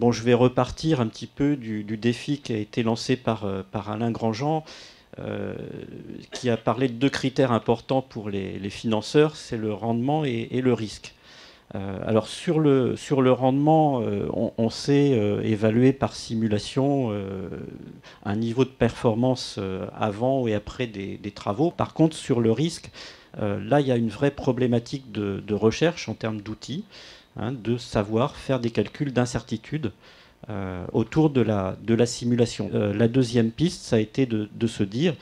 bon, je vais repartir un petit peu du défi qui a été lancé par Alain Grandjean, qui a parlé de deux critères importants pour les financeurs, c'est le rendement et le risque. Alors sur le rendement, on sait évaluer par simulation un niveau de performance avant et après des travaux. Par contre, sur le risque, là, il y a une vraie problématique de recherche en termes d'outils, hein, de savoir faire des calculs d'incertitude autour de la simulation. La deuxième piste, ça a été de se dire,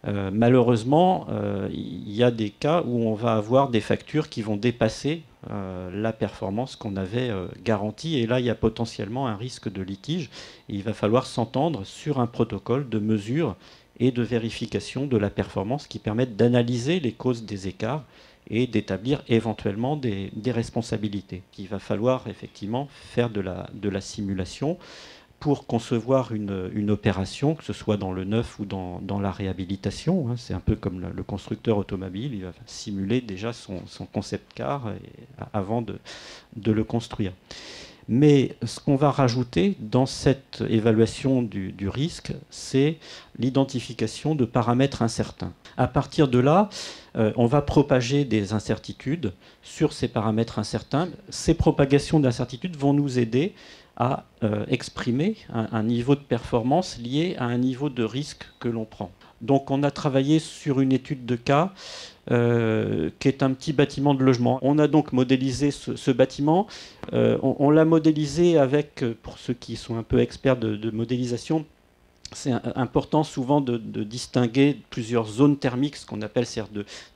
malheureusement, il y a des cas où on va avoir des factures qui vont dépasser la performance qu'on avait garantie. Et là, il y a potentiellement un risque de litige. Et il va falloir s'entendre sur un protocole de mesure et de vérification de la performance qui permettent d'analyser les causes des écarts et d'établir éventuellement des responsabilités. Il va falloir effectivement faire de la simulation pour concevoir une opération, que ce soit dans le neuf ou dans la réhabilitation. Hein. C'est un peu comme le constructeur automobile, il va simuler déjà son concept car avant de le construire. Mais ce qu'on va rajouter dans cette évaluation du risque, c'est l'identification de paramètres incertains. À partir de là, on va propager des incertitudes sur ces paramètres incertains. Ces propagations d'incertitudes vont nous aider à exprimer un niveau de performance lié à un niveau de risque que l'on prend. Donc on a travaillé sur une étude de cas qui est un petit bâtiment de logement. On a donc modélisé ce bâtiment. On l'a modélisé avec, pour ceux qui sont un peu experts de modélisation, c'est important souvent de distinguer plusieurs zones thermiques, ce qu'on appelle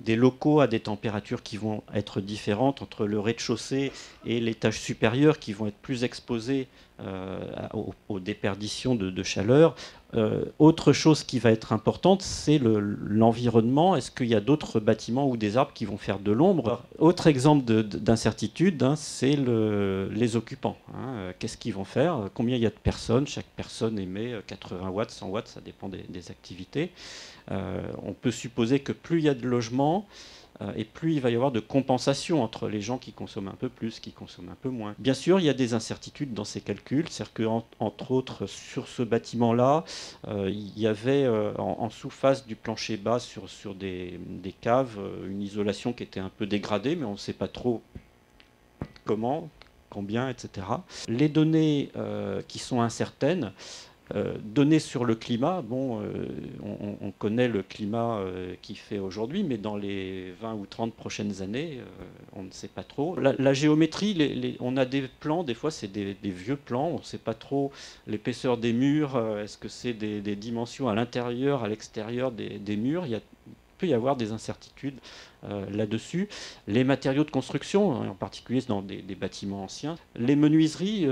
des locaux à des températures qui vont être différentes entre le rez-de-chaussée et l'étage supérieur, qui vont être plus exposés aux déperditions de chaleur. Autre chose qui va être importante, c'est l'environnement. Est-ce qu'il y a d'autres bâtiments ou des arbres qui vont faire de l'ombre? Autre exemple d'incertitude, hein, c'est les occupants. Hein. Qu'est-ce qu'ils vont faire? Combien il y a de personnes? Chaque personne émet 80 watts, 100 watts, ça dépend des activités. On peut supposer que plus il y a de logements, et plus il va y avoir de compensation entre les gens qui consomment un peu plus, qui consomment un peu moins. Bien sûr, il y a des incertitudes dans ces calculs, c'est-à-dire qu'entre autres, sur ce bâtiment-là, il y avait en sous-face du plancher bas sur des caves, une isolation qui était un peu dégradée, mais on ne sait pas trop comment, combien, etc. Les données qui sont incertaines, données sur le climat, bon, on connaît le climat qu'il fait aujourd'hui, mais dans les 20 ou 30 prochaines années, on ne sait pas trop. La géométrie, on a des plans, des fois c'est des vieux plans, on ne sait pas trop l'épaisseur des murs, est-ce que c'est des dimensions à l'intérieur, à l'extérieur des murs. Il peut y avoir des incertitudes là-dessus. Les matériaux de construction, en particulier dans des bâtiments anciens. Les menuiseries,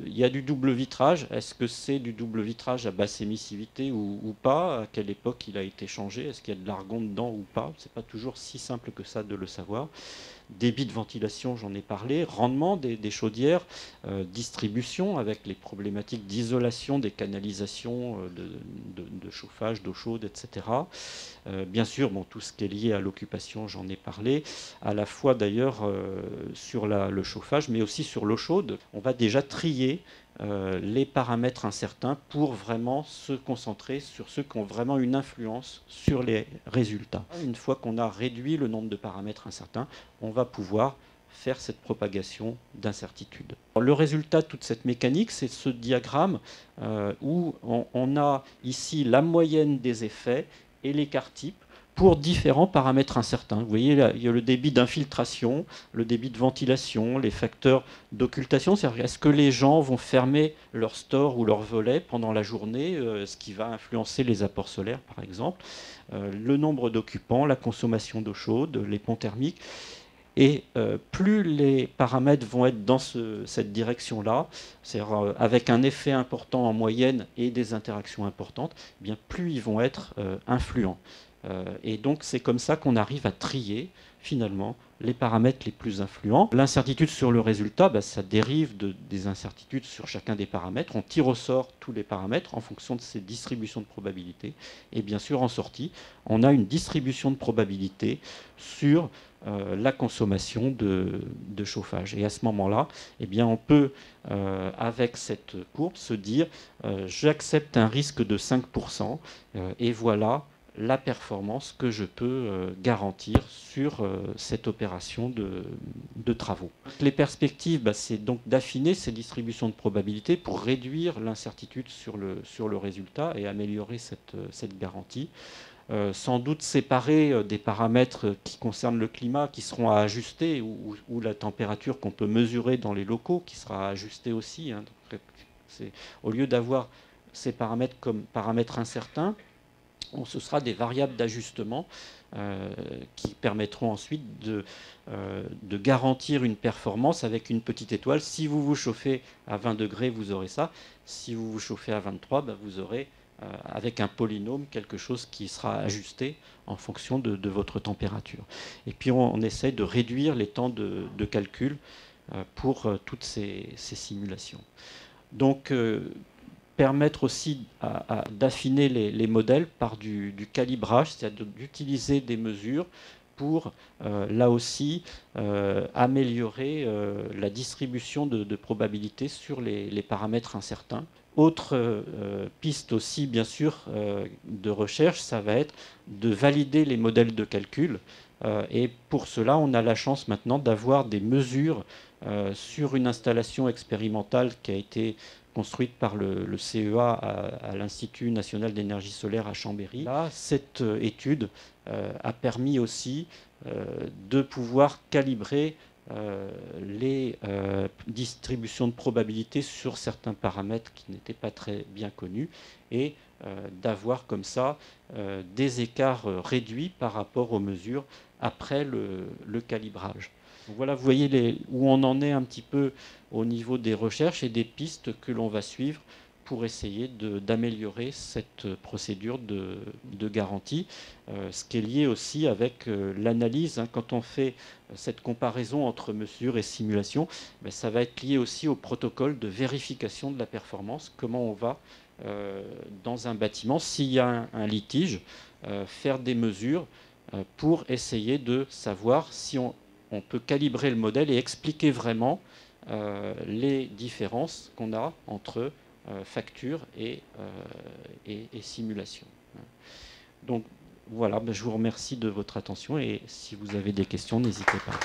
il y a du double vitrage. Est-ce que c'est du double vitrage à basse émissivité ou pas? À quelle époque il a été changé? Est-ce qu'il y a de l'argon dedans ou pas? Ce n'est pas toujours si simple que ça de le savoir. Débit de ventilation, j'en ai parlé. Rendement des chaudières, distribution avec les problématiques d'isolation des canalisations de chauffage, d'eau chaude, etc. Bien sûr, bon, tout ce qui est lié à l'occupation, j'en ai parlé, à la fois d'ailleurs sur le chauffage, mais aussi sur l'eau chaude. On va déjà trier les paramètres incertains pour vraiment se concentrer sur ceux qui ont vraiment une influence sur les résultats. Une fois qu'on a réduit le nombre de paramètres incertains, on va pouvoir faire cette propagation d'incertitude. Le résultat de toute cette mécanique, c'est ce diagramme où on a ici la moyenne des effets et l'écart type pour différents paramètres incertains. Vous voyez, là, il y a le débit d'infiltration, le débit de ventilation, les facteurs d'occultation. C'est-à-dire, est-ce que les gens vont fermer leur store ou leur volet pendant la journée, ce qui va influencer les apports solaires, par exemple, le nombre d'occupants, la consommation d'eau chaude, les ponts thermiques. Et plus les paramètres vont être dans cette direction-là, c'est-à-dire avec un effet important en moyenne et des interactions importantes, eh bien plus ils vont être influents. Et donc c'est comme ça qu'on arrive à trier finalement les paramètres les plus influents. L'incertitude sur le résultat, ça dérive des incertitudes sur chacun des paramètres. On tire au sort tous les paramètres en fonction de ces distributions de probabilité. Et bien sûr, en sortie, on a une distribution de probabilité sur la consommation de chauffage. Et à ce moment-là, eh bien, on peut, avec cette courbe, se dire j'accepte un risque de 5%, et voilà la performance que je peux garantir sur cette opération de travaux. Les perspectives, c'est donc d'affiner ces distributions de probabilité pour réduire l'incertitude sur le résultat et améliorer cette garantie. Sans doute séparer des paramètres qui concernent le climat, qui seront à ajuster, ou la température qu'on peut mesurer dans les locaux, qui sera ajustée aussi. Hein. Au lieu d'avoir ces paramètres comme paramètres incertains, ce sera des variables d'ajustement qui permettront ensuite de garantir une performance avec une petite étoile. Si vous vous chauffez à 20 degrés, vous aurez ça. Si vous vous chauffez à 23, vous aurez, avec un polynôme, quelque chose qui sera ajusté en fonction de votre température. Et puis on essaie de réduire les temps de calcul pour toutes ces simulations. Donc, permettre aussi d'affiner les modèles par du calibrage, c'est-à-dire d'utiliser des mesures pour, là aussi, améliorer la distribution de probabilité sur les paramètres incertains. Autre piste aussi, bien sûr, de recherche, ça va être de valider les modèles de calcul. Et pour cela, on a la chance maintenant d'avoir des mesures sur une installation expérimentale qui a été construite par le CEA à l'Institut national d'énergie solaire à Chambéry. Là, cette étude a permis aussi de pouvoir calibrer les distributions de probabilité sur certains paramètres qui n'étaient pas très bien connus, et d'avoir comme ça des écarts réduits par rapport aux mesures après le calibrage. Donc voilà, vous voyez où on en est un petit peu au niveau des recherches et des pistes que l'on va suivre pour essayer d'améliorer cette procédure de garantie, ce qui est lié aussi avec l'analyse. Hein, quand on fait cette comparaison entre mesure et simulation, ça va être lié aussi au protocole de vérification de la performance, comment on va, dans un bâtiment, s'il y a un litige, faire des mesures pour essayer de savoir si on peut calibrer le modèle et expliquer vraiment les différences qu'on a entre facture et simulation. Donc voilà, je vous remercie de votre attention, et si vous avez des questions, n'hésitez pas.